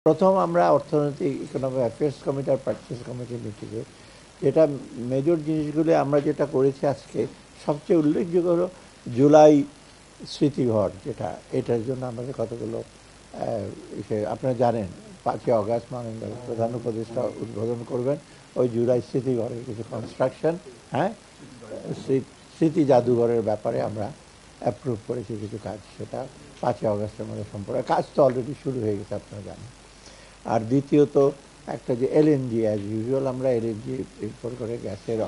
প্রথম আমরা অর্থনৈতিক ইকোনমিক অ্যাফেয়ার্স কমিটি আর পারচেস কমিটি মিটিংয়ে যেটা মেজর জিনিসগুলো আমরা যেটা করেছি আজকে সবচেয়ে উল্লেখযোগ্য হলো জুলাই স্মৃতিঘর, যেটা এটার জন্য আমাদের কতগুলো আপনারা জানেন 5ই অগাস্ট মাননীয় প্রধান উপদেষ্টা উদ্বোধন করবেন ওই জুলাই স্মৃতিঘরের কিছু কনস্ট্রাকশন, হ্যাঁ, স্মৃতি জাদুঘরের ব্যাপারে আমরা অ্যাপ্রুভ করেছি কিছু কাজ, সেটা 5ই অগাস্টের মধ্যে সম্পর্ক কাজ তো অলরেডি শুরু হয়ে গেছে আপনারা জানেন। আর দ্বিতীয়ত একটা যে এলএনজি, অ্যাজ ইউজুয়াল আমরা এলএনজি ইম্পোর্ট করে গ্যাসের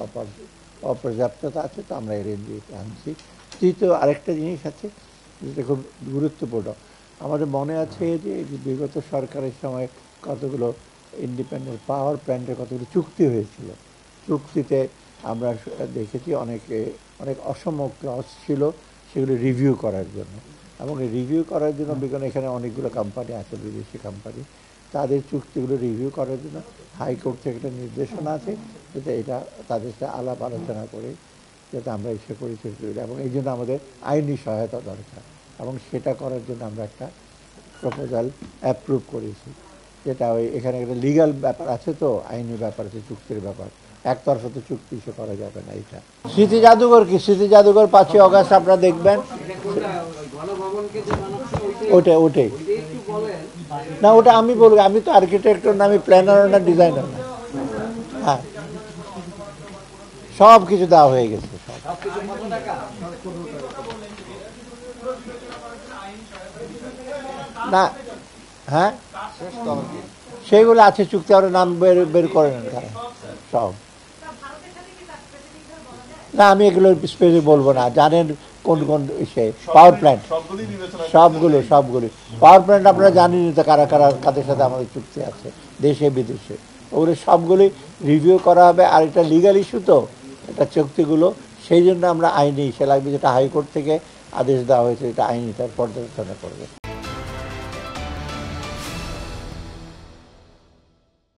অপর্যাপ্ততা আছে, তো আমরা এলএনজি আনছি। তৃতীয় আরেকটা জিনিস আছে যেটা খুব গুরুত্বপূর্ণ, আমাদের মনে আছে যে বিগত সরকারের সময় কতগুলো ইন্ডিপেন্ডেন্ট পাওয়ার প্ল্যান্টের কতগুলো চুক্তি হয়েছিল, চুক্তিতে আমরা দেখেছি অনেক অসম ক্লজ ছিল, সেগুলো রিভিউ করার জন্য, এবং এই রিভিউ করার জন্য বিগত এখানে অনেকগুলো কোম্পানি আছে, বিদেশি কোম্পানি, তাদের চুক্তিগুলো রিভিউ করার জন্য হাইকোর্ট থেকে একটা নির্দেশনা আছে, যাতে এটা তাদের সাথে আলাপ আলোচনা করে যাতে আমরা এসে পরিচয় করি, এবং এই জন্য আমাদের আইনি সহায়তা দরকার, এবং সেটা করার জন্য আমরা একটা প্রপোজাল অ্যাপ্রুভ করেছি, যেটা ওই এখানে একটা লিগাল ব্যাপার আছে, তো আইনি ব্যাপার আছে, চুক্তির ব্যাপার, একতরফা তো চুক্তি ইস্যু করা যাবে না। এটা স্মৃতি জাদুঘর কি, স্মৃতি জাদুঘর 5ই অগাস্ট আপনারা দেখবেন, ওটাই না, ওটা আমি বলবো, আমি তো আর্কিটেক্টর না, আমি প্ল্যানার না, ডিজাইনার না। হ্যাঁ, সব কিছু দেওয়া হয়ে গেছে, না, হ্যাঁ, সেগুলো আছে, চুক্তি আরো নাম বের করে নেন তারা সব। না, আমি এগুলো স্পেসিফিক বলবো না, জানেন কোন কোন সে পাওয়ার প্ল্যান্ট, সবগুলো পাওয়ার প্ল্যান্ট আপনারা জানেনই তো কারা কাদের সাথে আমাদের চুক্তি আছে দেশে বিদেশে, ওগুলো সবগুলোই রিভিউ করা হবে। আর এটা লিগাল ইস্যু, তো এটা চুক্তিগুলো, সেই জন্য আমরা আইনি সে লাগবে, যেটা হাইকোর্ট থেকে আদেশ দেওয়া হয়েছে, এটা আইনি তার পর্যালোচনা করবে।